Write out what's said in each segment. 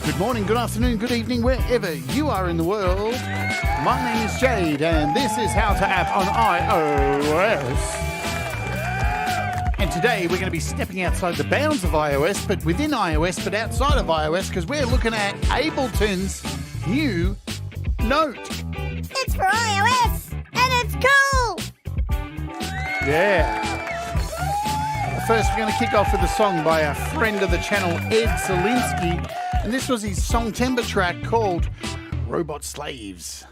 Good morning, good afternoon, good evening, wherever you are in the world. My name is Jade, and this is How to App on iOS. And today we're going to be stepping outside the bounds of iOS, but within iOS, but outside of iOS, because we're looking at Ableton's new Note. It's for iOS, and it's cool! Yeah. First, we're going to kick off with a song by a friend of the channel, Ed Zelinsky. And this was his Songtember track called Robot Slaves.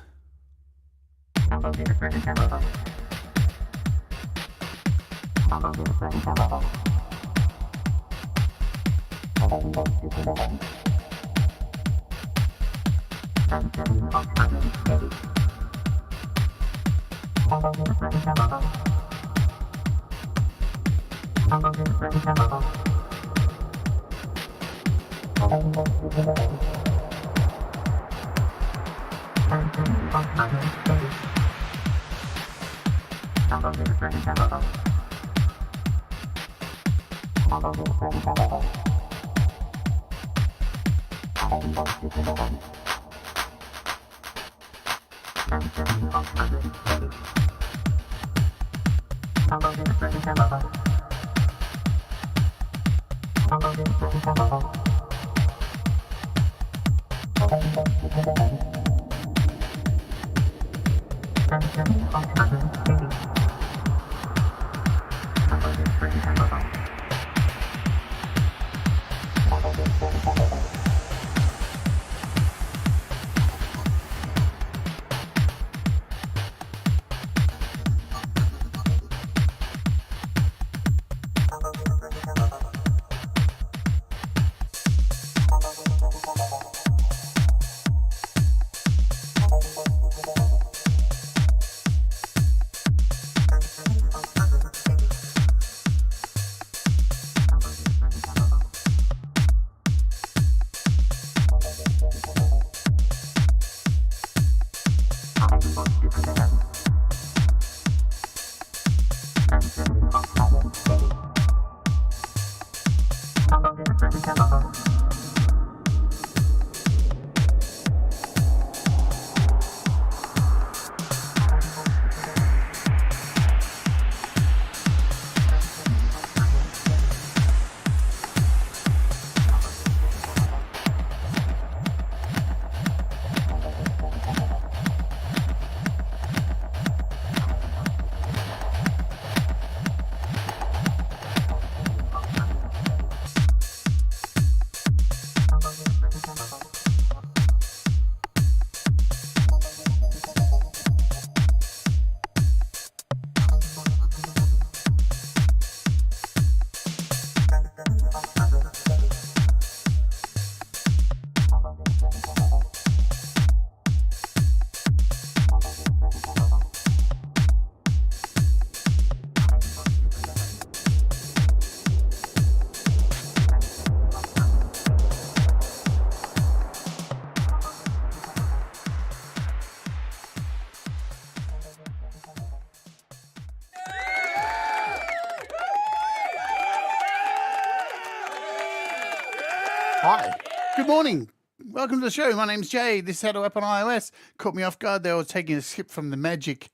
Hi, good morning. Welcome to the show. My name's Jade. This is How to App on iOS. Caught me off guard there. I was taking a sip from the magic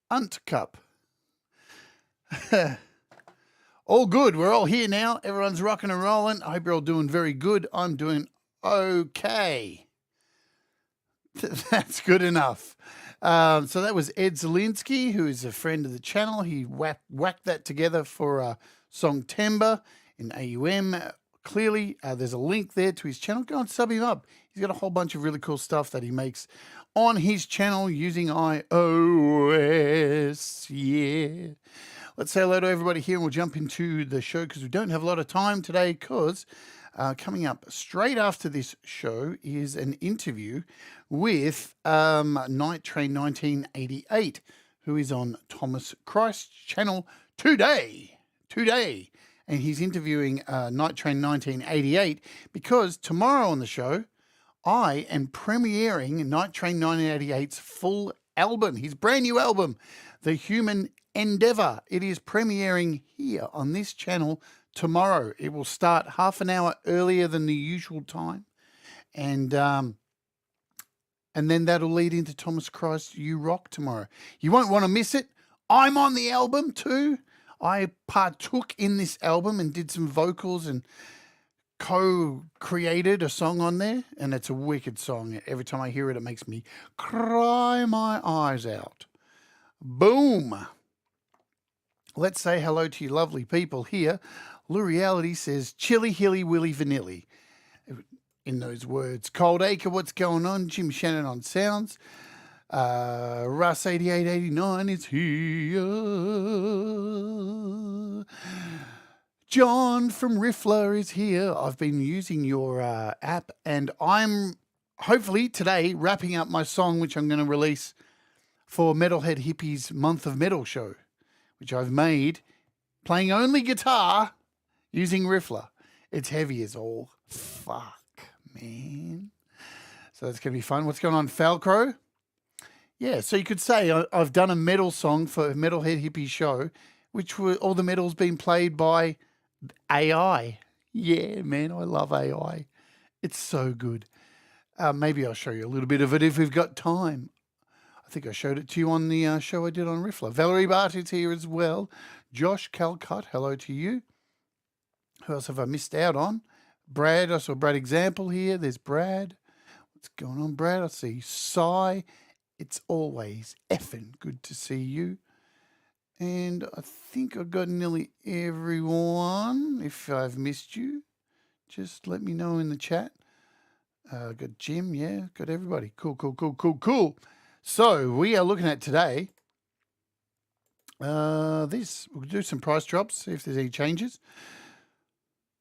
Unt cup. All good. We're all here now. Everyone's rocking and rolling. I hope you're all doing very good. I'm doing okay. That's good enough. So that was Ed Zelinsky, who is a friend of the channel. He whacked that together for Songtember in AUM. Clearly, there's a link there to his channel. Go and sub him up. He's got a whole bunch of really cool stuff that he makes on his channel using iOS. Yeah. Let's say hello to everybody here, and we'll jump into the show because we don't have a lot of time today because coming up straight after this show is an interview with Night Train 1988, who is on Thomas Christ's channel today. And he's interviewing Night Train 1988 because tomorrow on the show, I am premiering Night Train 1988's full album, his brand new album. The Human Endeavour. It is premiering here on this channel tomorrow. It will start half an hour earlier than the usual time. And then that'll lead into Thomas Christ You Rock tomorrow. You won't want to miss it. I'm on the album too. I partook in this album and did some vocals and co-created a song on there, and it's a wicked song. Every time I hear it, it makes me cry my eyes out. Boom. Let's say hello to you lovely people here. Lou Reality says, Chili Hilly Willy Vanilli. In those words. Cold Acre, what's going on? Jim Shannon on sounds. Russ 8889 is here. John from Riffler is here. I've been using your app, and I'm hopefully today wrapping up my song, which I'm going to release for Metalhead Hippies Month of Metal show, which I've made playing only guitar using Riffler. It's heavy as all fuck, man. So that's going to be fun. What's going on, Falcro? Yeah, so you could say I've done a metal song for Metalhead Hippie show, which were all the metal's been played by AI. Yeah, man, I love AI. It's so good. Maybe I'll show you a little bit of it if we've got time. I think I showed it to you on the show I did on Riffler. Valerie Bart is here as well. Josh Calcutt, hello to you. Who else have I missed out on? Brad, I saw Brad Example here. There's Brad. What's going on, Brad? I see Cy. It's always effing good to see you. And I think I've got nearly everyone. If I've missed you, just let me know in the chat. Got Jim, yeah, got everybody. Cool. So we are looking at today. We'll do some price drops, see if there's any changes.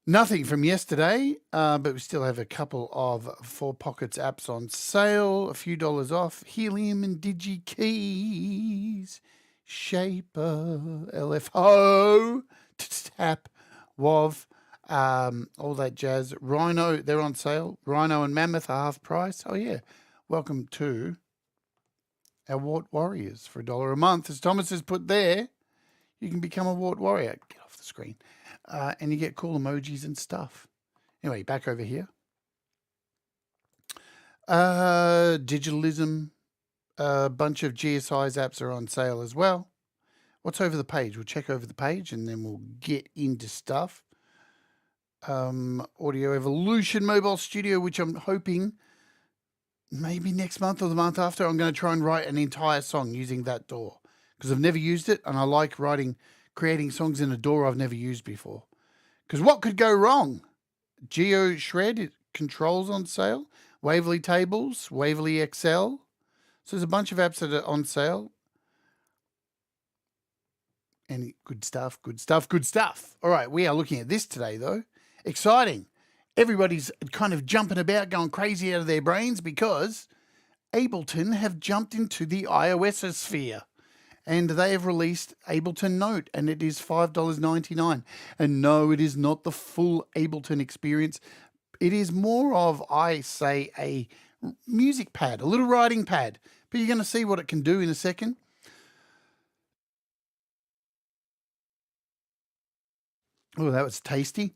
Nothing from yesterday, but we still have a couple of 4 Pockets apps on sale, a few dollars off. Helium and DigiKeys, Shaper, LFO, Tap, WAV, all that jazz. Rhino, they're on sale. Rhino and Mammoth are half price. Oh, yeah. Welcome to our Wart Warriors for $1 a month. As Thomas has put there, you can become a Wart Warrior. Get off the screen. And you get cool emojis and stuff. Anyway, back over here. Digitalism. A bunch of GSI's apps are on sale as well. What's over the page? We'll check over the page and then we'll get into stuff. Audio Evolution Mobile Studio, which I'm hoping maybe next month or the month after, I'm going to try and write an entire song using that DAW. Because I've never used it and I like creating songs in a DAW I've never used before. Because what could go wrong? Geo Shred controls on sale. Waverly Tables, Waverly XL. So there's a bunch of apps that are on sale. And good stuff. All right, we are looking at this today, though. Exciting. Everybody's kind of jumping about, going crazy out of their brains because Ableton have jumped into the iOS sphere. And they have released Ableton Note, and it is $5.99. And no, it is not the full Ableton experience. It is more of, I say, a music pad, a little writing pad. But you're going to see what it can do in a second. Oh, that was tasty.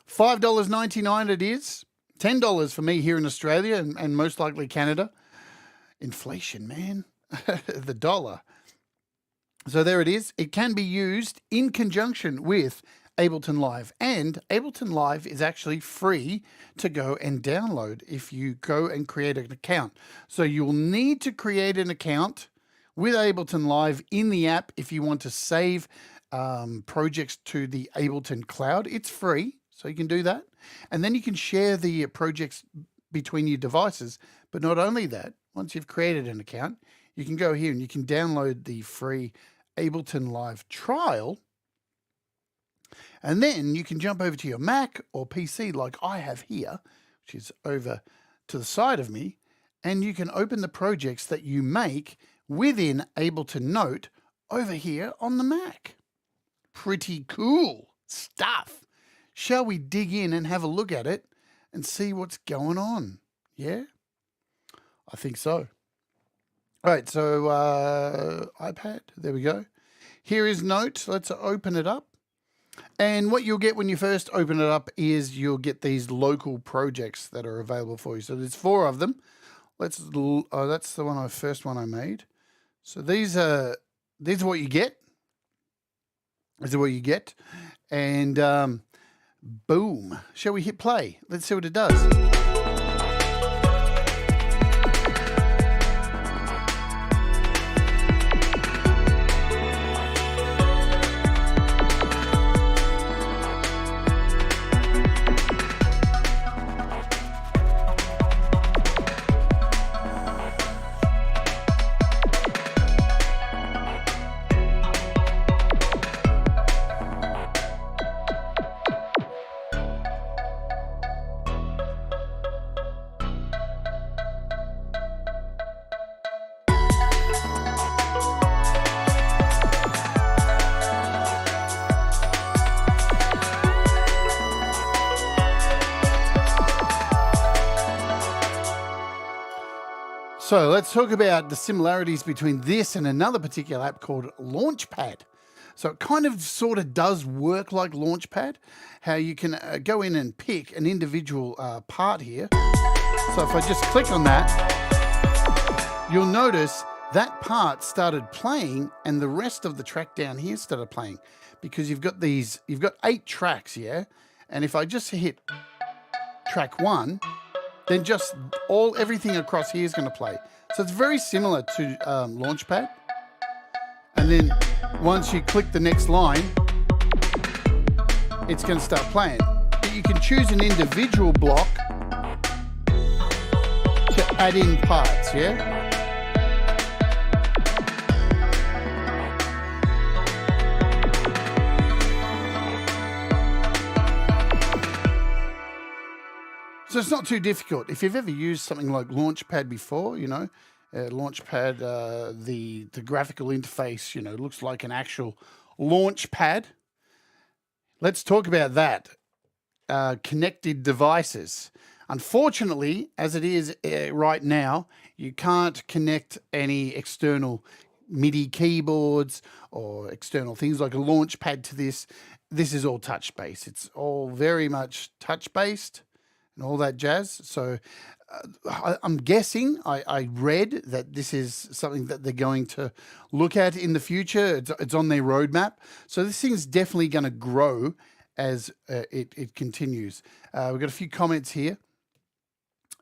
$5.99 it is. $10 for me here in Australia and most likely Canada. Inflation, man. The dollar. So there it is. It can be used in conjunction with Ableton Live. And Ableton Live is actually free to go and download if you go and create an account. So you'll need to create an account with Ableton Live in the app if you want to save projects to the Ableton Cloud. It's free, so you can do that. And then you can share the projects between your devices. But not only that, once you've created an account, you can go here and you can download the free Ableton Live trial. And then you can jump over to your Mac or PC like I have here, which is over to the side of me, and you can open the projects that you make within Ableton Note over here on the Mac. Pretty cool stuff. Shall we dig in and have a look at it and see what's going on? Yeah? I think so. All right, so iPad, there we go. Here is Note. Let's open it up. And what you'll get when you first open it up is you'll get these local projects that are available for you. So there's 4 of them. That's the first one I made. So these are what you get. These are what you get. And boom. Shall we hit play? Let's see what it does. So let's talk about the similarities between this and another particular app called Launchpad. So it kind of sort of does work like Launchpad, how you can go in and pick an individual part here. So if I just click on that, you'll notice that part started playing and the rest of the track down here started playing, because you've got 8 tracks, yeah? And if I just hit track 1, then just everything across here is going to play. So it's very similar to Launchpad. And then once you click the next line, it's going to start playing. But you can choose an individual block to add in parts, yeah? So it's not too difficult. If you've ever used something like Launchpad before, Launchpad, the graphical interface, looks like an actual launch pad. Let's talk about that. Connected devices. Unfortunately, as it is right now, you can't connect any external MIDI keyboards or external things like a Launchpad to this. This is all touch-based. It's all very much touch-based and all that jazz. So I'm guessing, I read that this is something that they're going to look at in the future. It's on their roadmap. So this thing's definitely going to grow as it continues. We've got a few comments here.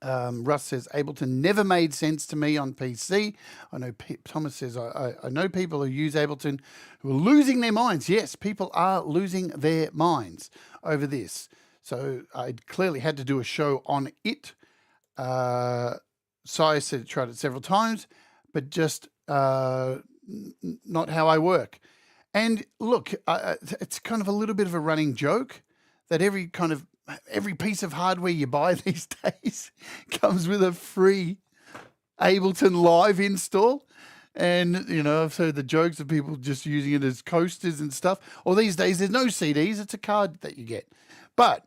Russ says, Ableton never made sense to me on PC. I know Thomas says, I know people who use Ableton who are losing their minds. Yes, people are losing their minds over this. So I clearly had to do a show on it. Sai said tried it several times, but just not how I work. And look, it's kind of a little bit of a running joke that every piece of hardware you buy these days comes with a free Ableton Live install. And, I've heard the jokes of people just using it as coasters and stuff. Or these days, there's no CDs. It's a card that you get. But,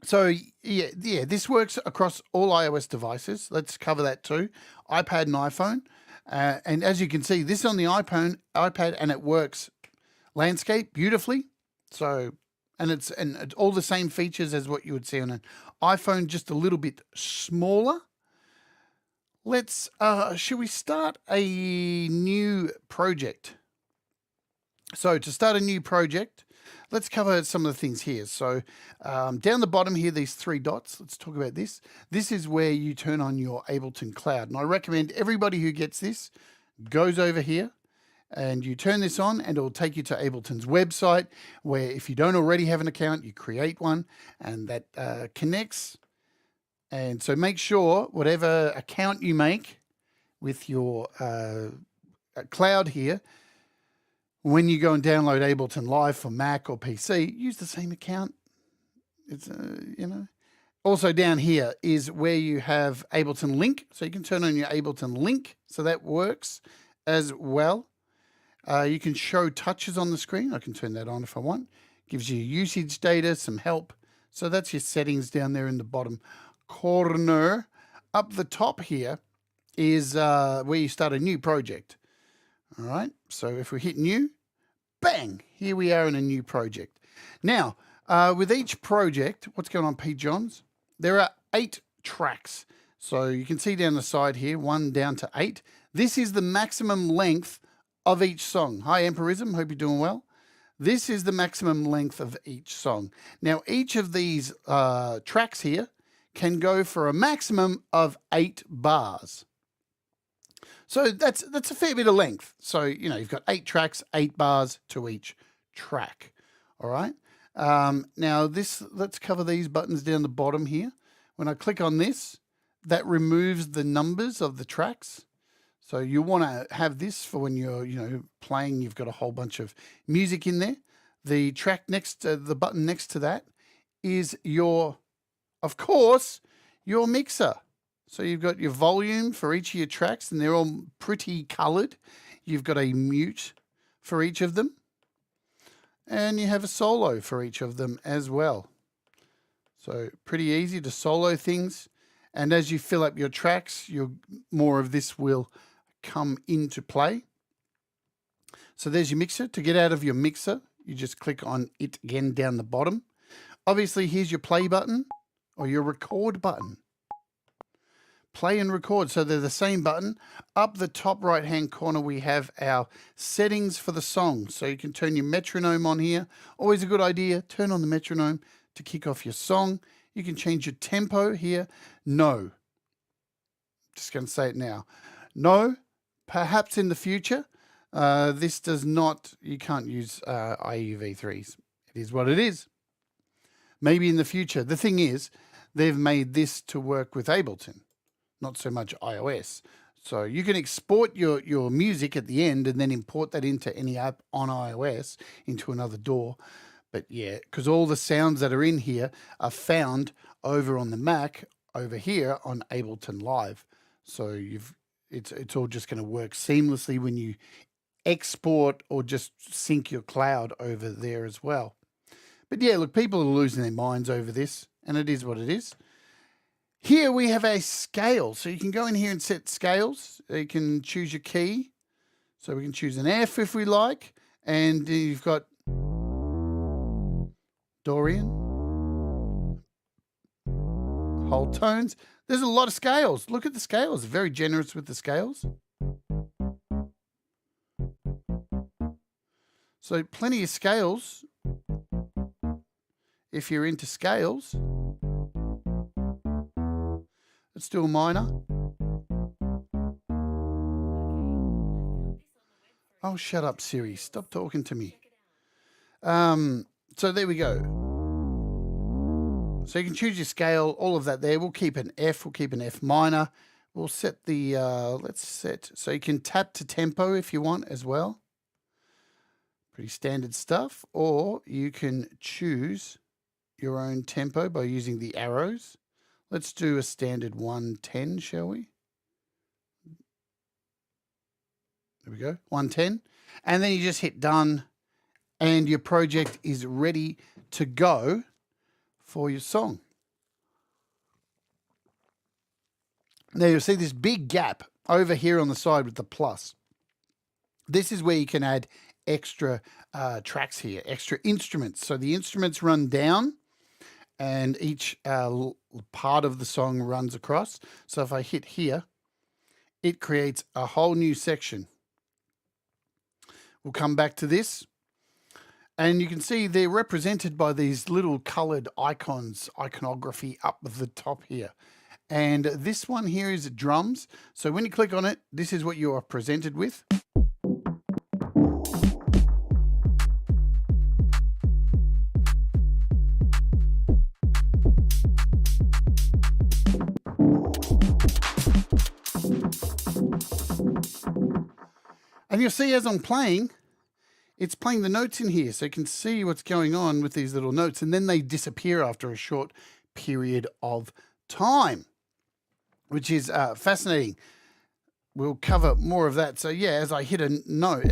so, yeah, this works across all iOS devices. Let's cover that too. iPad and iPhone. And as you can see, this is on the iPad, and it works landscape beautifully. So, and it's all the same features as what you would see on an iPhone, just a little bit smaller. Let's, should we start a new project? So to start a new project, let's cover some of the things here. So down the bottom here, these 3 dots, let's talk about this. This is where you turn on your Ableton Cloud. And I recommend everybody who gets this goes over here and you turn this on, and it will take you to Ableton's website, where if you don't already have an account, you create one, and that connects. And so make sure whatever account you make with your cloud here, when you go and download Ableton Live for Mac or PC, use the same account. It's, Also down here is where you have Ableton Link. So you can turn on your Ableton Link. So that works as well. You can show touches on the screen. I can turn that on if I want. Gives you usage data, some help. So that's your settings down there in the bottom corner. Up the top here is where you start a new project. All right, so if we hit new, bang, here we are in a new project. Now, with each project, what's going on, Pete Johns? There are 8 tracks. So you can see down the side here, 1 down to 8. This is the maximum length of each song. Hi, Emperism, hope you're doing well. This is the maximum length of each song. Now, each of these tracks here can go for a maximum of 8 bars. So that's a fair bit of length. So, you know, you've got 8 tracks, 8 bars to each track. All right. Now, let's cover these buttons down the bottom here. When I click on this, that removes the numbers of the tracks. So you want to have this for when you're, you know, playing, you've got a whole bunch of music in there. The track next to the button next to that is of course, your mixer. So you've got your volume for each of your tracks, and they're all pretty colored. You've got a mute for each of them, and you have a solo for each of them as well. So pretty easy to solo things. And as you fill up your tracks, more of this will come into play. So there's your mixer. To get out of your mixer, you just click on it again down the bottom. Obviously, here's your play button or your record button. Play and record. So they're the same button. Up the top right-hand corner, we have our settings for the song. So you can turn your metronome on here. Always a good idea. Turn on the metronome to kick off your song. You can change your tempo here. No. Just going to say it now. No. Perhaps in the future. This does not, you can't use IUV3s. It is what it is. Maybe in the future. The thing is, they've made this to work with Ableton, not so much iOS. So you can export your music at the end and then import that into any app on iOS into another DAW. But yeah, because all the sounds that are in here are found over on the Mac over here on Ableton Live. So it's all just going to work seamlessly when you export or just sync your cloud over there as well. But yeah, look, people are losing their minds over this, and it is what it is. Here we have a scale. So you can go in here and set scales. You can choose your key. So we can choose an F if we like. And you've got Dorian, whole tones. There's a lot of scales. Look at the scales. Very generous with the scales. So plenty of scales if you're into scales. Let's do a minor. Oh, shut up, Siri. Stop talking to me. So there we go. So you can choose your scale, all of that there. We'll keep an F. We'll keep an F minor. We'll set the, so you can tap to tempo if you want as well. Pretty standard stuff. Or you can choose your own tempo by using the arrows. Let's do a standard 110, shall we? There we go, 110. And then you just hit done, and your project is ready to go for your song. Now you'll see this big gap over here on the side with the plus. This is where you can add extra tracks here, extra instruments. So the instruments run down, and each part of the song runs across. So if I hit here, it creates a whole new section. We'll come back to this. And you can see they're represented by these little colored icons, iconography up at the top here. And this one here is drums. So when you click on it, this is what you are presented with. And you'll see as I'm playing, it's playing the notes in here. So you can see what's going on with these little notes. And then they disappear after a short period of time, which is fascinating. We'll cover more of that. So yeah, as I hit a note,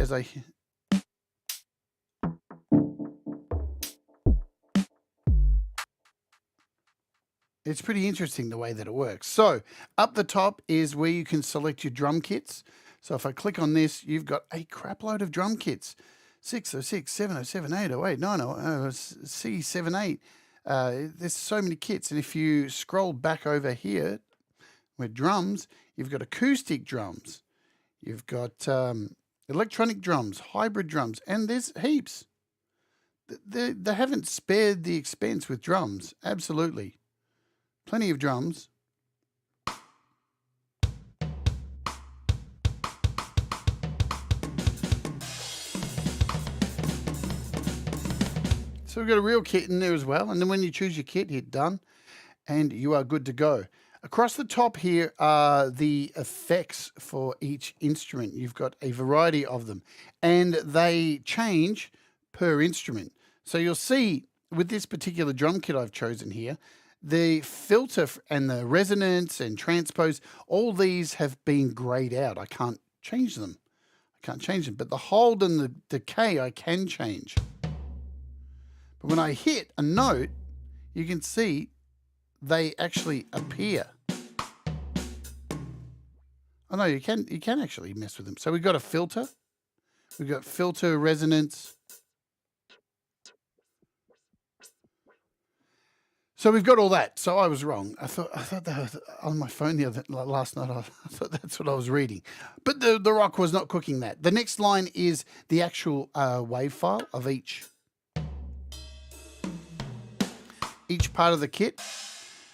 It's pretty interesting the way that it works. So up the top is where you can select your drum kits. So if I click on this, you've got a crap load of drum kits. 606, 707, 808, 908, C78. There's so many kits. And if you scroll back over here with drums, you've got acoustic drums. You've got electronic drums, hybrid drums, and there's heaps. They haven't spared the expense with drums. Absolutely. Plenty of drums. So we've got a real kit in there as well. And then when you choose your kit, hit done, and you are good to go. Across the top here are the effects for each instrument. You've got a variety of them, and they change per instrument. So you'll see with this particular drum kit I've chosen here, the filter and the resonance and transpose, all these have been grayed out. I can't change them. But the hold and the decay I can change. But when I hit a note, you can see they actually appear. Oh no, you can actually mess with them. So we've got a filter. We've got filter, resonance. So we've got all that. So I was wrong. I thought that was on my phone last night. I thought that's what I was reading. But the rock was not cooking that. The next line is the actual wave file of each part of the kit.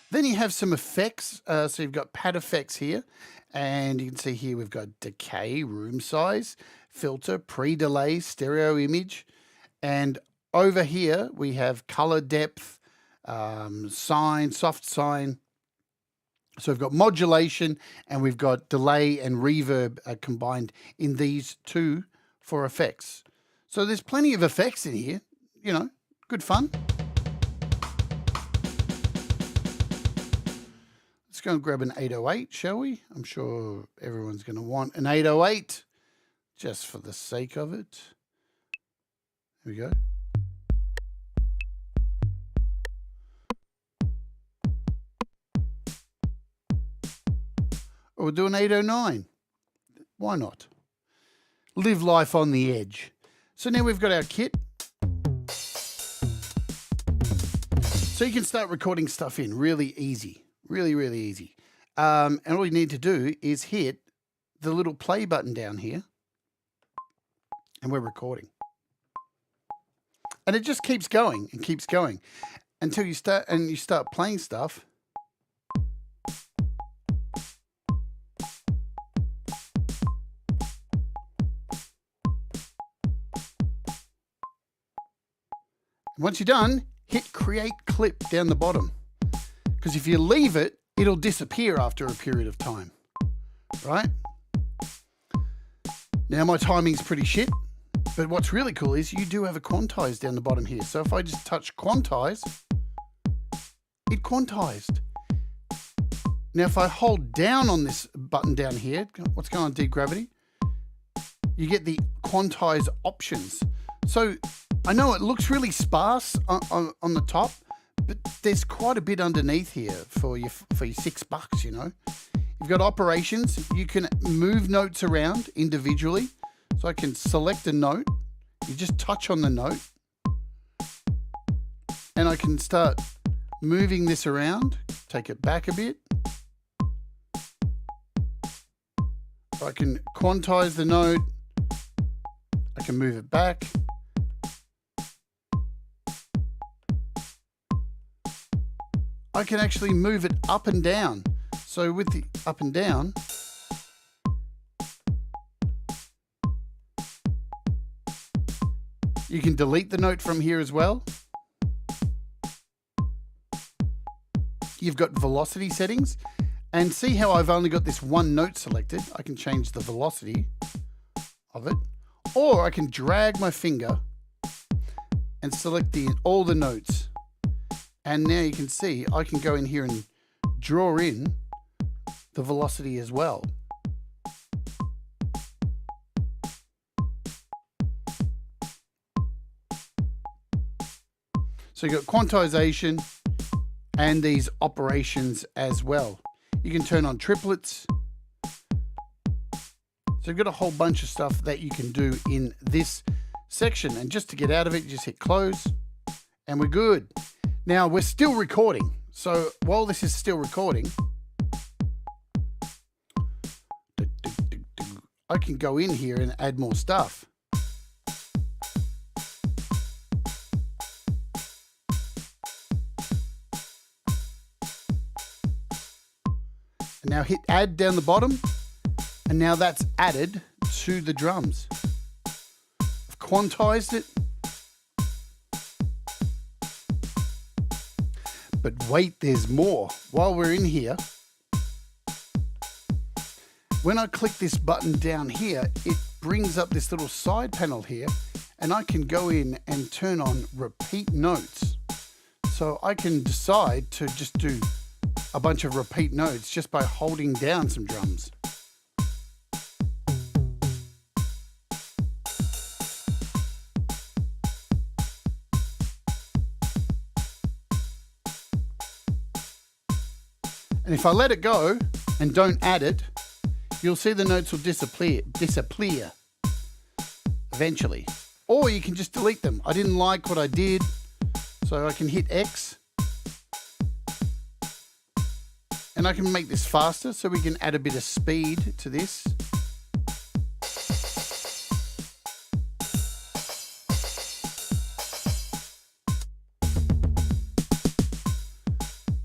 Then you have some effects. So you've got pad effects here. And you can see here we've got decay, room size, filter, pre-delay, stereo image. And over here we have color depth, sine, soft sine. So we've got modulation and we've got delay and reverb combined in these two for effects. So there's plenty of effects in here, you know, good fun. Let's go and grab an 808, shall we? I'm sure everyone's going to want an 808 just for the sake of it. Here we go. Or we'll do an 809. Why not? Live life on the edge. So now we've got our kit. So you can start recording stuff in really easy. Really, really easy. And all you need to do is hit the little play button down here. And we're recording. And it just keeps going and keeps going until you start playing stuff. Once you're done, hit create clip down the bottom. Because if you leave it, it'll disappear after a period of time. Right? Now my timing's pretty shit. But what's really cool is you do have a quantize down the bottom here. So if I just touch quantize, it quantized. Now if I hold down on this button down here, what's going on, deep gravity? You get the quantize options. So I know it looks really sparse on the top, but there's quite a bit underneath here for your $6, you know. You've got operations. You can move notes around individually. So I can select a note. You just touch on the note. And I can start moving this around. Take it back a bit. I can quantize the note. I can move it back. I can actually move it up and down. So with the up and down, you can delete the note from here as well. You've got velocity settings, and see how I've only got this one note selected. I can change the velocity of it, or I can drag my finger and select all the notes. And now you can see I can go in here and draw in the velocity as well. So you've got quantization, and these operations as well. You can turn on triplets. So you've got a whole bunch of stuff that you can do in this section. And just to get out of it, you just hit close and we're good. Now we're still recording. So while this is still recording, I can go in here and add more stuff. And now hit add down the bottom. And now that's added to the drums. I've quantized it. But wait, there's more. While we're in here, when I click this button down here, it brings up this little side panel here, and I can go in and turn on repeat notes. So I can decide to just do a bunch of repeat notes just by holding down some drums. And if I let it go and don't add it, you'll see the notes will disappear eventually. Or you can just delete them. I didn't like what I did, so I can hit X. And I can make this faster, so we can add a bit of speed to this.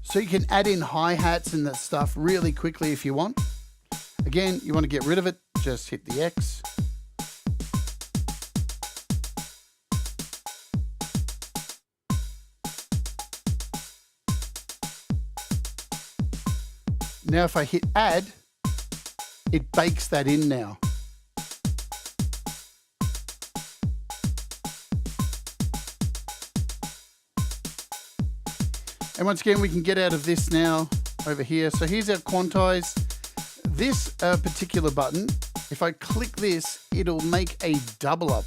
So you can add in hi-hats and that stuff really quickly if you want. Again, you want to get rid of it, just hit the X. Now if I hit add, it bakes that in now. And once again, we can get out of this now over here. So here's our quantize. This particular button, if I click this, it'll make a double up.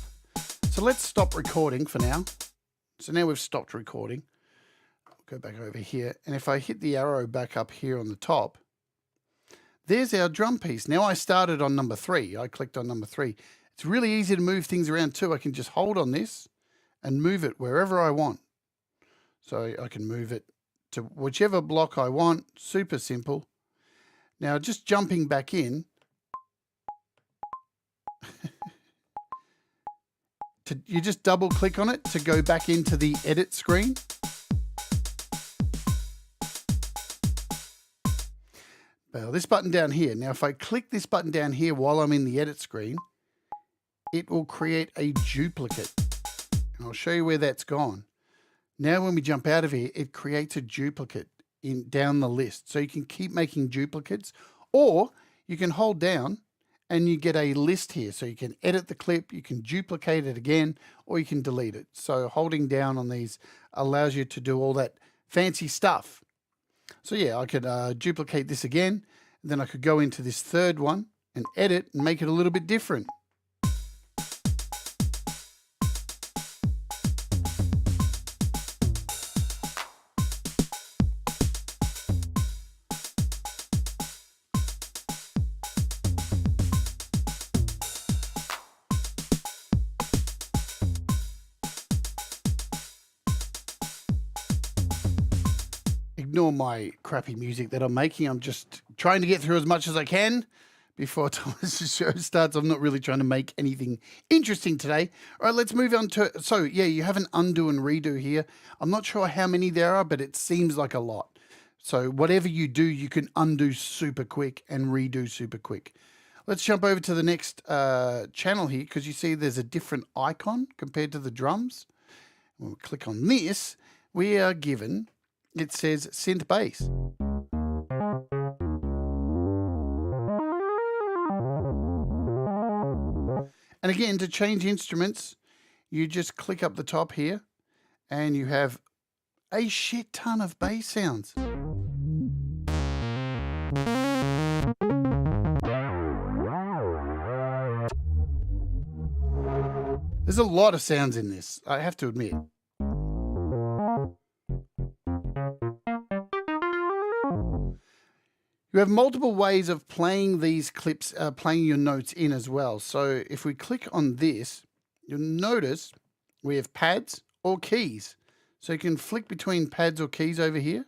So let's stop recording for now. So now we've stopped recording. I'll go back over here. And if I hit the arrow back up here on the top, there's our drum piece. Now I started on number 3. I clicked on number 3. It's really easy to move things around too. I can just hold on this and move it wherever I want. So I can move it to whichever block I want. Super simple. Now just jumping back in, you just double click on it to go back into the edit screen. Well, this button down here. Now if I click this button down here while I'm in the edit screen, it will create a duplicate. And I'll show you where that's gone. Now when we jump out of here, it creates a duplicate down the list. So you can keep making duplicates, or you can hold down and you get a list here. So you can edit the clip, you can duplicate it again, or you can delete it. So holding down on these allows you to do all that fancy stuff. So yeah, I could duplicate this again, and then I could go into this third one and edit and make it a little bit different. Ignore my crappy music that I'm making. I'm just trying to get through as much as I can before Thomas's show starts. I'm not really trying to make anything interesting today. All right, let's move on to, so yeah, you have an undo and redo here. I'm not sure how many there are, but it seems like a lot. So whatever you do, you can undo super quick and redo super quick. Let's jump over to the next channel here, because you see there's a different icon compared to the drums. When we click on this, we are given, it says synth bass. And again, to change instruments, you just click up the top here and you have a shit ton of bass sounds. There's a lot of sounds in this, I have to admit. You have multiple ways of playing these clips, playing your notes in as well. So if we click on this, you'll notice we have pads or keys. So you can flick between pads or keys over here.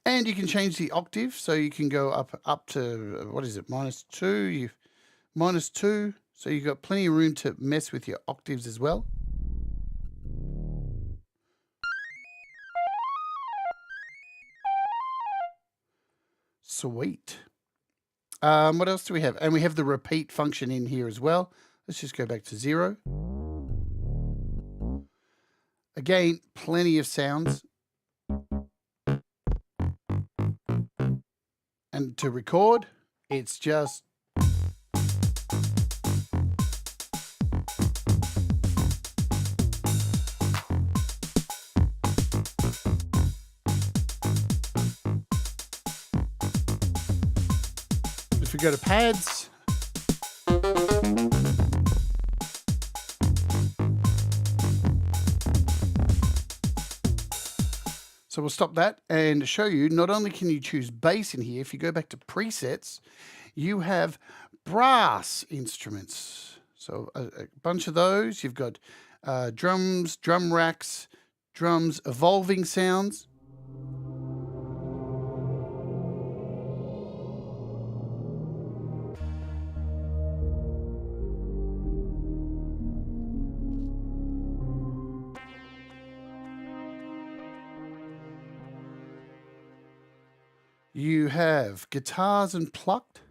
And you can change the octave, so you can go up to, what is it, -2, -2. So you've got plenty of room to mess with your octaves as well. Sweet. What else do we have? And we have the repeat function in here as well. Let's just go back to 0. Again, plenty of sounds. And to record, it's just if we go to pads, so we'll stop that and show you, not only can you choose bass in here, if you go back to presets, you have brass instruments. So a bunch of those. You've got drums, drum racks, drums, evolving sounds. You have guitars and plucked.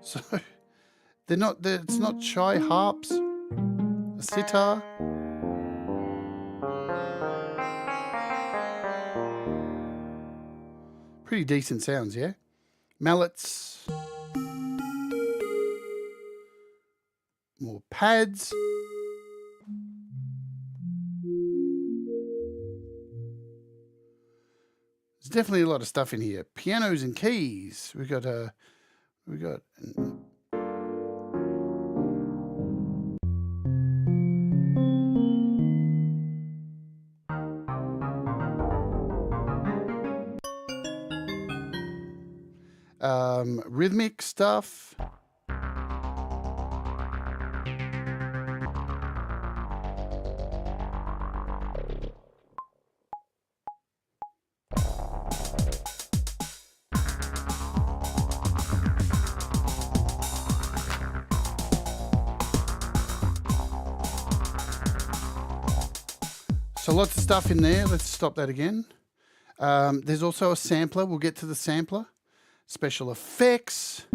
So it's not shy harps, a sitar. Pretty decent sounds, yeah? Mallets. More pads. There's definitely a lot of stuff in here. Pianos and keys. We got rhythmic stuff. So lots of stuff in there. Let's stop that again. There's also a sampler. We'll get to the sampler. Special effects.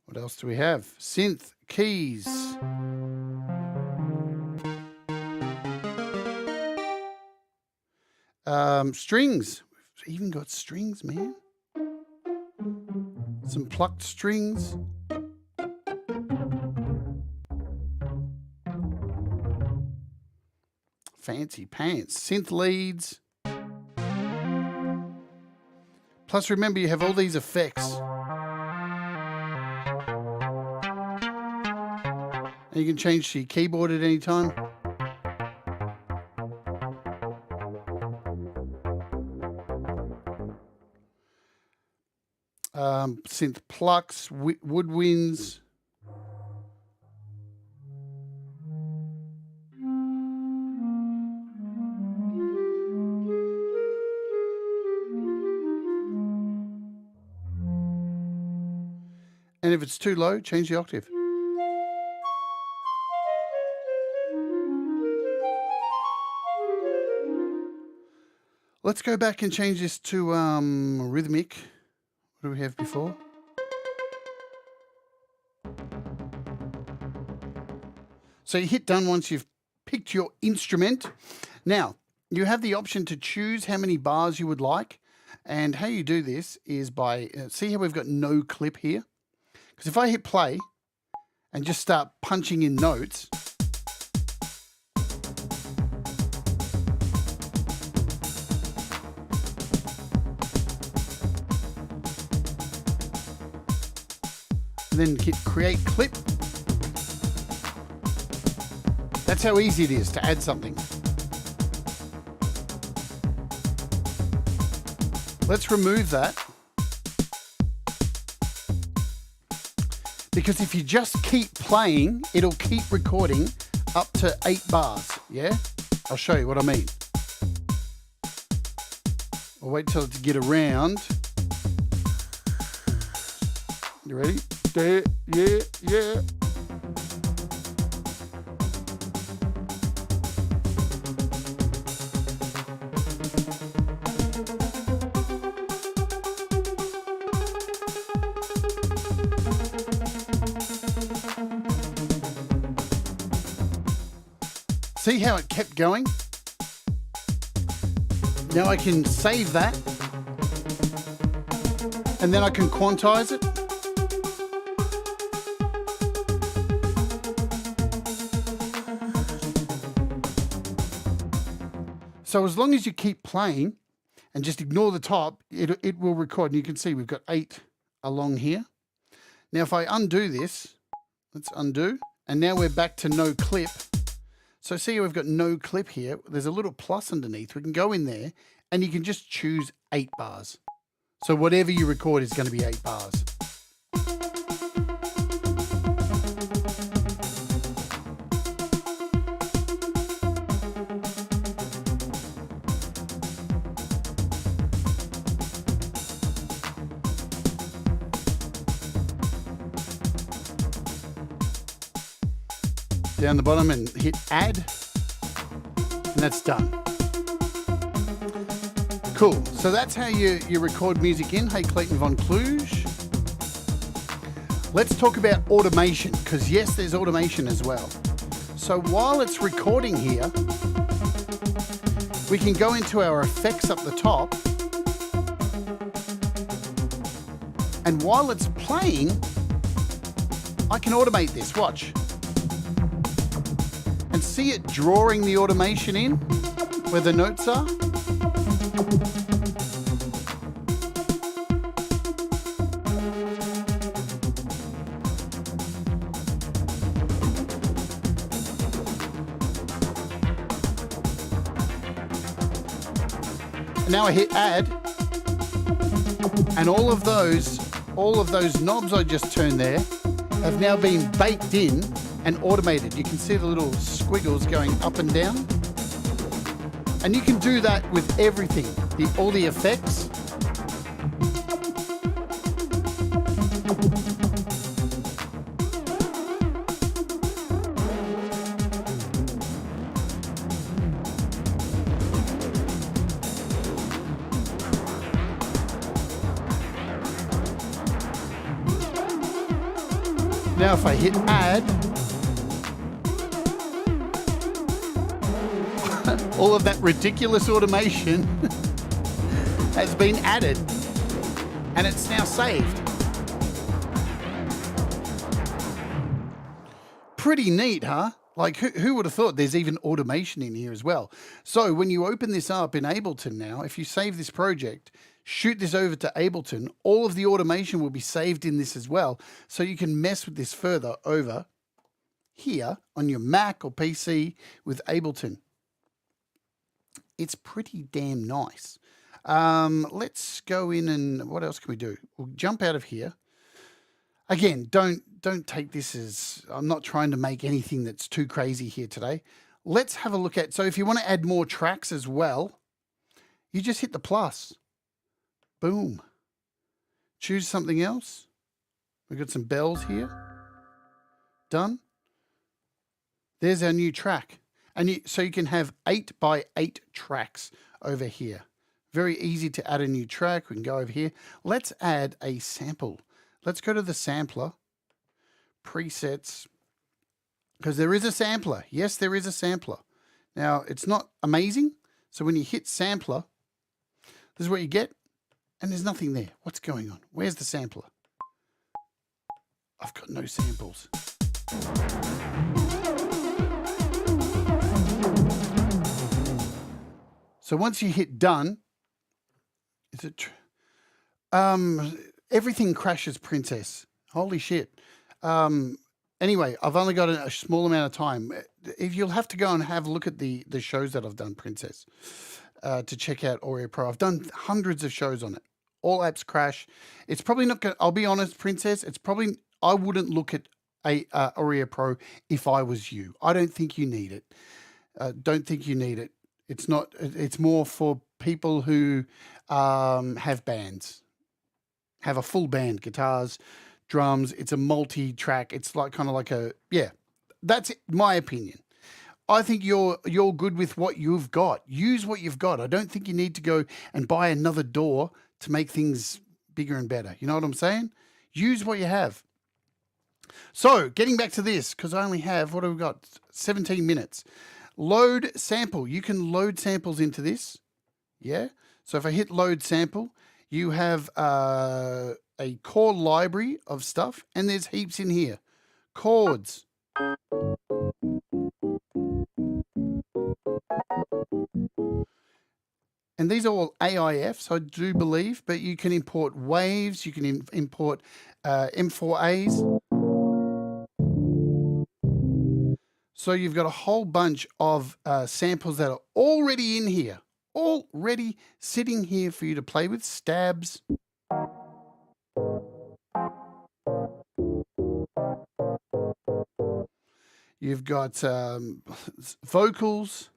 What else do we have? Synth, keys. Strings. We've even got strings, man. Some plucked strings. Fancy pants. Synth leads. Plus, remember, you have all these effects. And you can change to your keyboard at any time. Synth plucks, woodwinds. And if it's too low, change the octave. Let's go back and change this to rhythmic. What do we have before? So you hit done once you've picked your instrument. Now, you have the option to choose how many bars you would like. And how you do this is by, see how we've got no clip here? Because if I hit play and just start punching in notes, and then hit create clip. That's how easy it is to add something. Let's remove that. Because if you just keep playing, it'll keep recording up to 8 bars, yeah? I'll show you what I mean. I'll wait till it to get around. You ready? There, yeah, yeah. See how it kept going? Now I can save that, and then I can quantize it. So as long as you keep playing and just ignore the top, it will record. And you can see we've got 8 along here. Now if I undo this, let's undo, and now we're back to no clip. So see, we've got no clip here. There's a little plus underneath. We can go in there and you can just choose 8 bars. So whatever you record is going to be 8 bars. Down the bottom and hit add, and that's done. Cool. So that's how you record music in. Hey, Clayton Von Kluge. Let's talk about automation, because yes, there's automation as well. So while it's recording here, we can go into our effects up the top, and while it's playing, I can automate this. Watch. And see it drawing the automation in where the notes are. And now I hit add, and all of those knobs I just turned there have now been baked in and automated. You can see the little squiggles going up and down. And you can do that with everything, all the effects. Now if I hit add, all of that ridiculous automation has been added, and it's now saved. Pretty neat, huh? Like, who would have thought there's even automation in here as well? So when you open this up in Ableton now, if you save this project, shoot this over to Ableton, all of the automation will be saved in this as well. So you can mess with this further over here on your Mac or PC with Ableton. It's pretty damn nice. Let's go in and what else can we do? We'll jump out of here. Again, don't take this as, I'm not trying to make anything that's too crazy here today. Let's have a look at, so if you want to add more tracks as well, you just hit the plus. Boom. Choose something else. We've got some bells here. Done. There's our new track. And so you can have 8 by 8 tracks over here. Very easy to add a new track. We can go over here. Let's add a sample. Let's go to the sampler, presets, because there is a sampler. Yes, there is a sampler. Now, it's not amazing. So when you hit sampler, this is what you get, and there's nothing there. What's going on? Where's the sampler? I've got no samples. So once you hit done, is it everything crashes, Princess. Holy shit. Anyway, I've only got a small amount of time. If you'll have to go and have a look at the shows that I've done, Princess, to check out Audio Pro. I've done hundreds of shows on it. All apps crash. It's probably not going to, I'll be honest, Princess, it's probably, I wouldn't look at a Audio Pro if I was you. I don't think you need it. Don't think you need it. It's not, it's more for people who have bands, have a full band, guitars, drums. It's a multi-track. It's like kind of like a, yeah, that's my opinion. I think you're good with what you've got. Use what you've got. I don't think you need to go and buy another door to make things bigger and better. You know what I'm saying? Use what you have. So getting back to this, because I only have, what have we got? 17 minutes. Load sample. You can load samples into this. Yeah. So if I hit load sample, you have a core library of stuff, and there's heaps in here. Chords. And these are all AIFs, I do believe, but you can import waves, you can import M4As. So you've got a whole bunch of samples that are already in here, already sitting here for you to play with. Stabs. You've got vocals.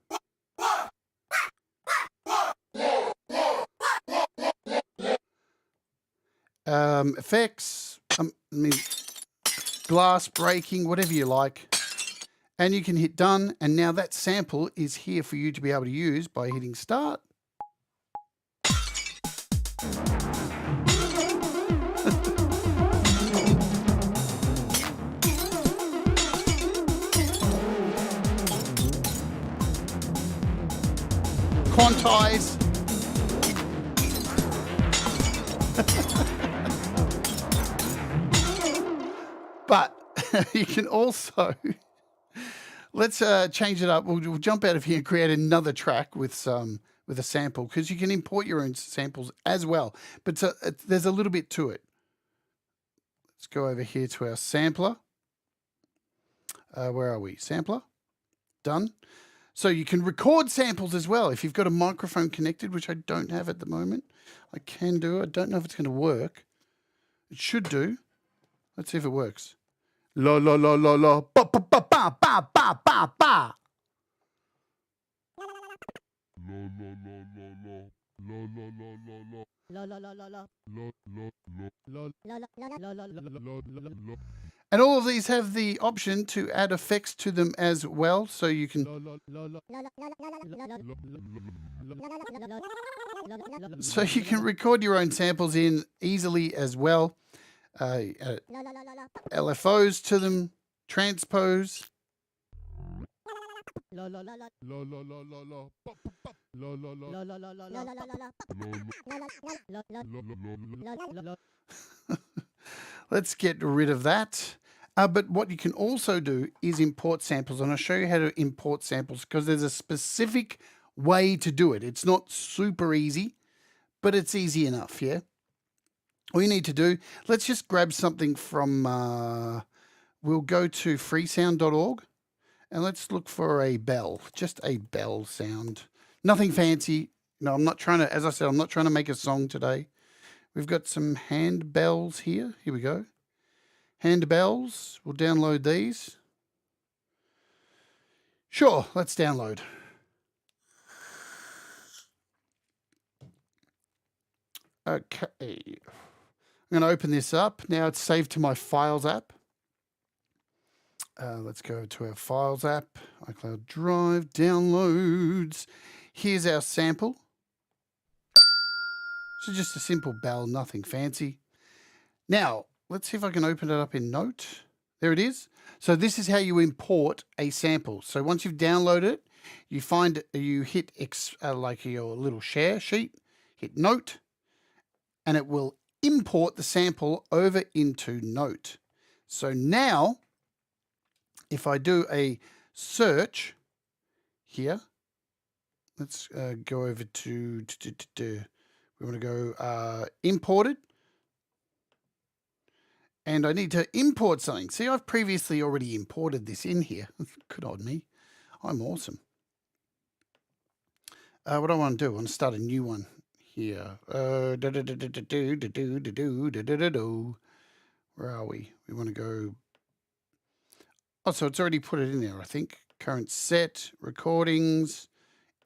Effects, I mean, glass breaking, whatever you like. And you can hit done. And now that sample is here for you to be able to use by hitting start. Quantize. But you can also, let's change it up. We'll jump out of here and create another track with a sample, because you can import your own samples as well. But there's a little bit to it. Let's go over here to our sampler. Where are we? Sampler. Done. So you can record samples as well. If you've got a microphone connected, which I don't have at the moment, I can do. I don't know if it's going to work. It should do. Let's see if it works. La la la la la ba ba ba ba ba ba ba ba. And all of these have the option to add effects to them as well, so you can record your own samples in easily as well. LFOs to them, transpose. Let's get rid of that. But what you can also do is import samples, and I'll show you how to import samples, because there's a specific way to do it. It's not super easy, but it's easy enough, yeah? All you need to do, let's just grab something from, we'll go to freesound.org, and let's look for a bell, just a bell sound. Nothing fancy. No, I'm not trying to, as I said, I'm not trying to make a song today. We've got some hand bells here. Here we go. Hand bells. We'll download these. Sure, let's download. Okay. I'm going to open this up. Now it's saved to my Files app. Let's go to our Files app. iCloud Drive, downloads. Here's our sample. So just a simple bell, nothing fancy. Now, let's see if I can open it up in Note. There it is. So this is how you import a sample. So once you've downloaded it, you hit like your little share sheet, hit Note, and it will import the sample over into Note. So now, if I do a search here, let's go over to we want to go imported. and I need to import something. See, I've previously already imported this in here. Good on me. I'm awesome. What do I want to do? I want to start a new one here. Where are we? We want to go. Oh, so it's already put it in there, I think. Current set, recordings,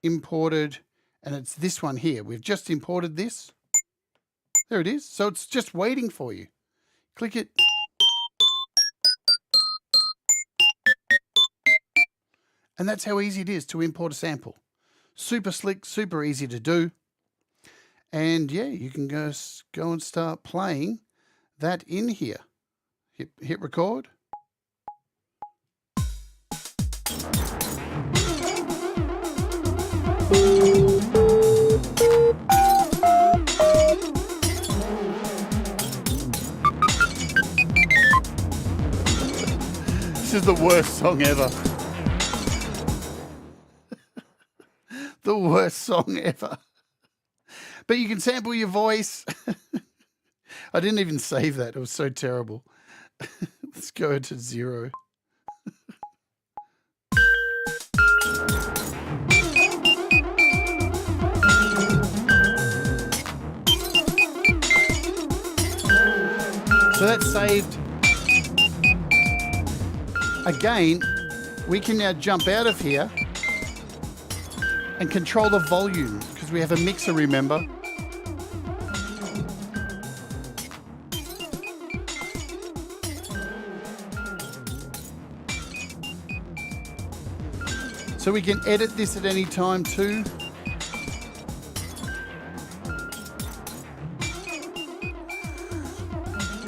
imported, and it's this one here. We've just imported this. There it is. So it's just waiting for you. Click it. And that's how easy it is to import a sample. Super slick, super easy to do. And yeah, you can go and start playing that in here. Hit record. This is the worst song ever. The worst song ever. But you can sample your voice. I didn't even save that. It was so terrible. Let's go to 0. So that's saved. Again, we can now jump out of here and control the volume because we have a mixer, remember? So we can edit this at any time too.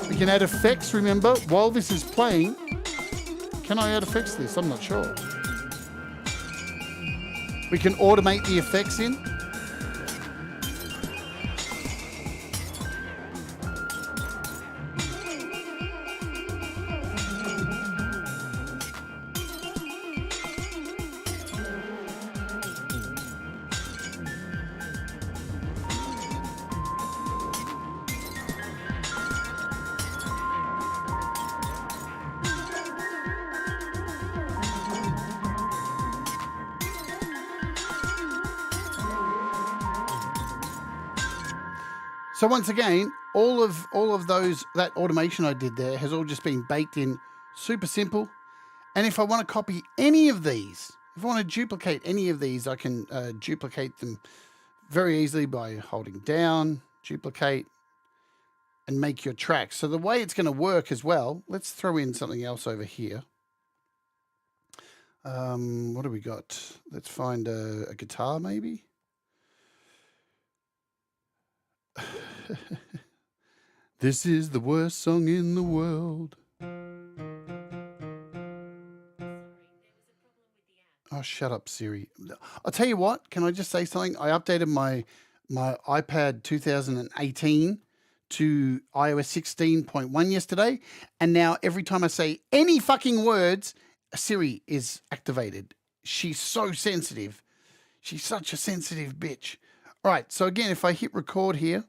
We can add effects, remember, while this is playing. Can I add effects to this? I'm not sure. We can automate the effects in. So once again, all of those, that automation I did there has all just been baked in, super simple. And if I want to copy any of these, if I want to duplicate any of these, I can duplicate them very easily by holding down, duplicate, and make your track. So the way it's going to work as well, let's throw in something else over here. What do we got? Let's find a guitar maybe. This is the worst song in the world. Oh, shut up, Siri. I'll tell you what, can I just say something? I updated my iPad 2018 to iOS 16.1 yesterday, and now every time I say any fucking words, Siri is activated. She's so sensitive. She's such a sensitive bitch. All right, so again, if I hit record here,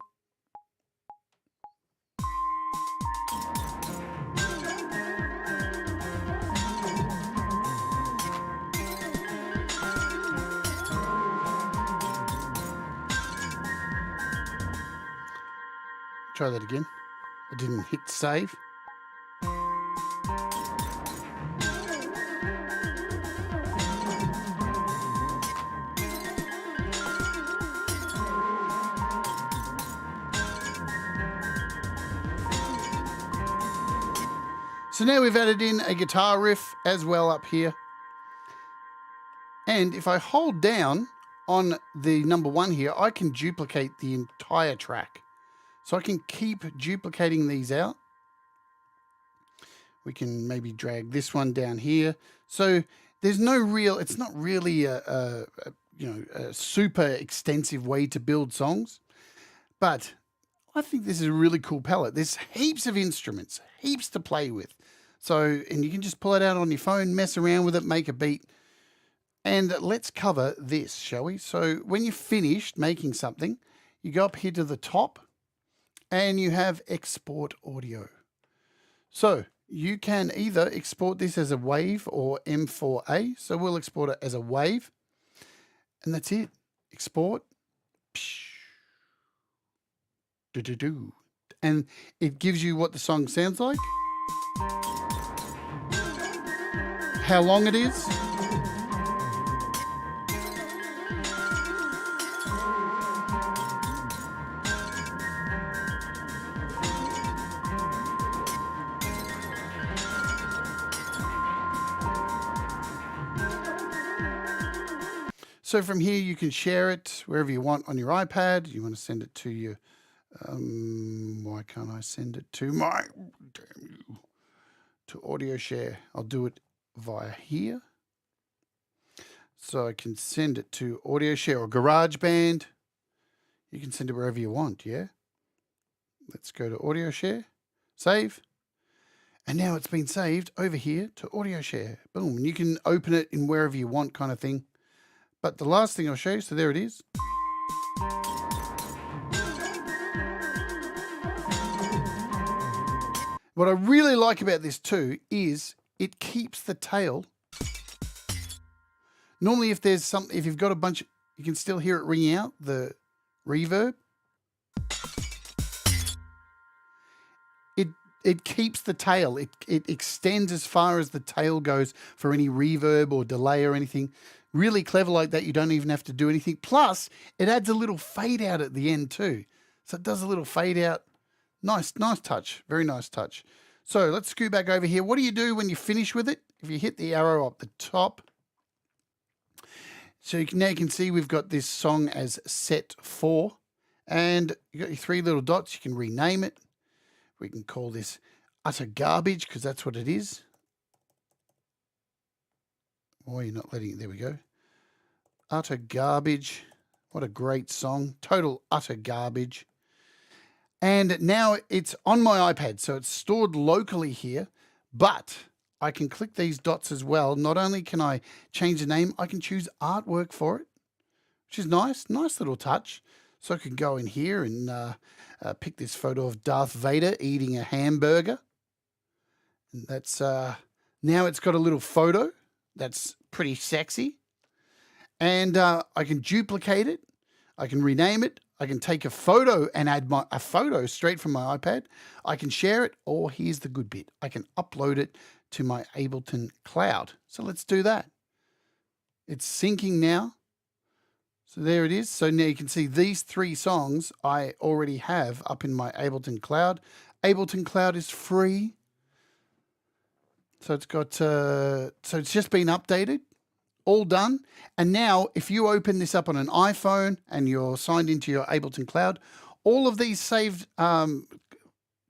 try that again. I didn't hit save. So now we've added in a guitar riff as well up here. And if I hold down on the number 1 here, I can duplicate the entire track. So I can keep duplicating these out. We can maybe drag this one down here. So there's no real, it's not really a super extensive way to build songs, but I think this is a really cool palette. There's heaps of instruments, heaps to play with. So, and you can just pull it out on your phone, mess around with it, make a beat. And let's cover this, shall we? So when you're finished making something, you go up here to the top and you have export audio. So you can either export this as a wave or M4A. So we'll export it as a wave. And that's it. Export. Do-do-do. And it gives you what the song sounds like, how long it is, so from here you can share it wherever you want on your iPad. You want to send it to your why can't I send it to my, damn you, to audio share? I'll do it via here. So I can send it to audio share or GarageBand. You can send it wherever you want, yeah? Let's go to audio share, save. And now it's been saved over here to audio share. Boom, and you can open it in wherever you want kind of thing. But the last thing I'll show you, so there it is. What I really like about this too is it keeps the tail. Normally if you've got a bunch, you can still hear it ringing out, the reverb. It keeps the tail. It extends as far as the tail goes for any reverb or delay or anything. Really clever like that. You don't even have to do anything. Plus, it adds a little fade out at the end too. So it does a little fade out. Nice touch. Very nice touch. So let's scoot back over here. What do you do when you finish with it? If you hit the arrow up the top. So now you can see we've got this song as set 4. And you got your 3 little dots. You can rename it. We can call this utter garbage because that's what it is. Oh, you're not letting it. There we go. Utter garbage. What a great song. Total utter garbage. And now it's on my iPad, so it's stored locally here, but I can click these dots as well. Not only can I change the name, I can choose artwork for it, which is nice. Nice little touch. So I can go in here and pick this photo of Darth Vader eating a hamburger. And that's now it's got a little photo. That's pretty sexy. And I can duplicate it. I can rename it. I can take a photo and add a photo straight from my iPad. I can share it, or here's the good bit. I can upload it to my Ableton Cloud. So let's do that. It's syncing now. So there it is. So now you can see these 3 songs I already have up in my Ableton Cloud. Ableton Cloud is free. So it's got, so it's just been updated. All done. And now if you open this up on an iPhone and you're signed into your Ableton Cloud, all of these saved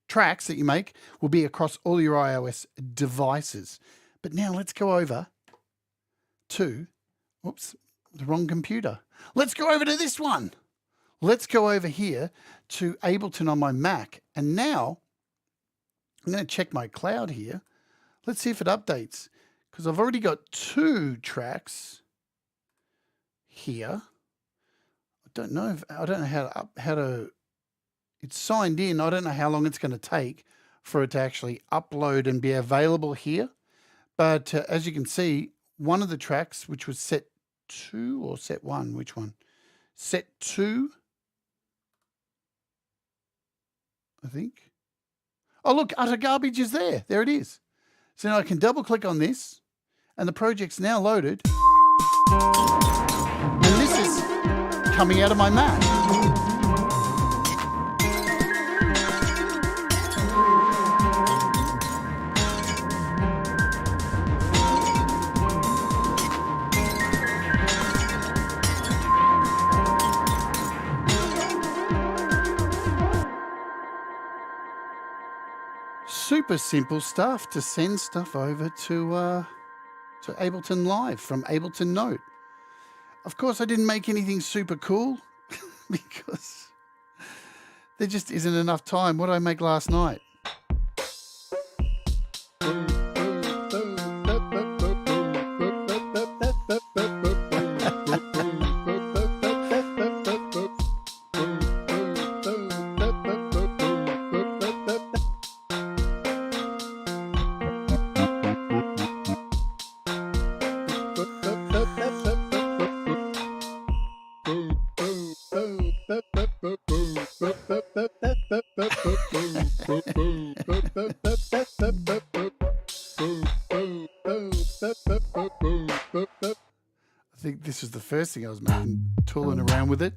tracks that you make will be across all your iOS devices. But now let's go over to, whoops, the wrong computer. Let's go over to this one. Let's go over here to Ableton on my Mac. And now I'm going to check my cloud here. Let's see if it updates. Because I've already got 2 tracks here. I don't know how to. It's signed in. I don't know how long it's going to take for it to actually upload and be available here. But as you can see, one of the tracks, which was set 2 or set 1, which one? Set 2, I think. Oh look, utter garbage is there. There it is. So now I can double click on this. And the project's now loaded. And this is coming out of my Mac. Super simple stuff to send stuff over to Ableton Live from Ableton Note. Of course, I didn't make anything super cool because there just isn't enough time. What did I make last night? I think this was the first thing I was making, tooling around with it.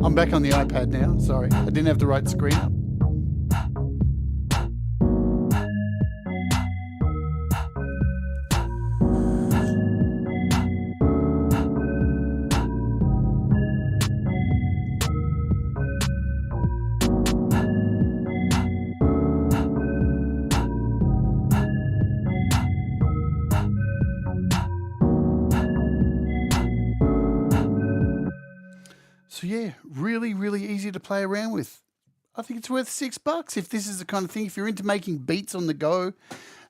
I'm back on the iPad now. Sorry, I didn't have the right screen up. So yeah, really, really easy to play around with. I think it's worth $6 if this is the kind of thing. If you're into making beats on the go,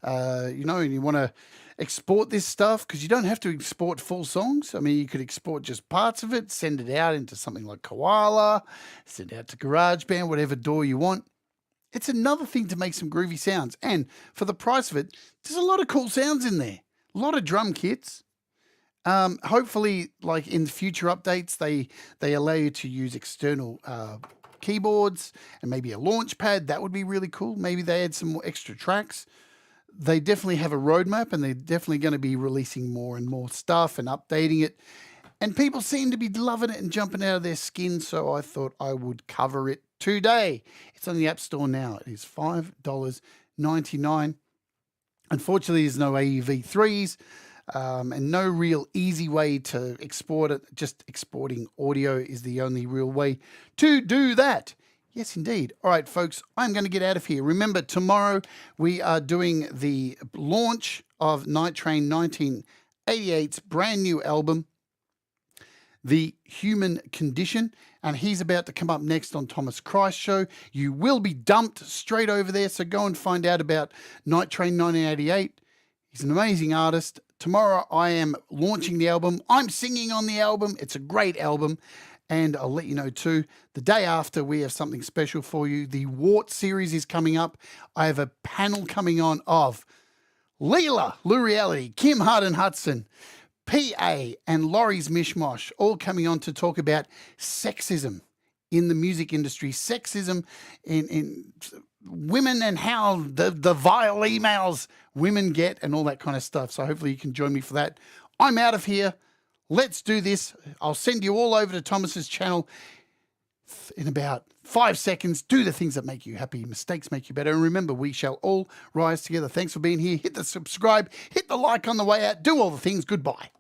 you know, and you want to export this stuff, because you don't have to export full songs. I mean, you could export just parts of it, send it out into something like Koala, send it out to GarageBand, whatever DAW you want. It's another thing to make some groovy sounds. And for the price of it, there's a lot of cool sounds in there. A lot of drum kits. Hopefully, like in future updates, they allow you to use external keyboards and maybe a launch pad. That would be really cool. Maybe they add some more extra tracks. They definitely have a roadmap, and they're definitely going to be releasing more and more stuff and updating it. And people seem to be loving it and jumping out of their skin, so I thought I would cover it today. It's on the App Store now. It is $5.99. Unfortunately, there's no AEV3s. And no real easy way to export it. Just exporting audio is the only real way to do that. Yes, indeed. All right, folks, I'm going to get out of here. Remember, tomorrow we are doing the launch of Night Train 1988's brand new album, The Human Condition, and he's about to come up next on Thomas Christ's show. You will be dumped straight over there, so go and find out about Night Train 1988. He's an amazing artist. Tomorrow I am launching the album. I'm singing on the album. It's a great album. And I'll let you know too, the day after we have something special for you. The Wart series is coming up. I have a panel coming on of Leela, Lou Reality, Kim Harden Hudson, PA, and Laurie's Mishmosh, all coming on to talk about sexism in the music industry, sexism in women and how the vile emails women get and all that kind of stuff. So hopefully you can join me for that. I'm out of here. Let's do this. I'll send you all over to Thomas's channel in about 5 seconds. Do the things that make you happy. Mistakes make you better. And remember, we shall all rise together. Thanks for being here. Hit the subscribe. Hit the like on the way out. Do all the things. Goodbye.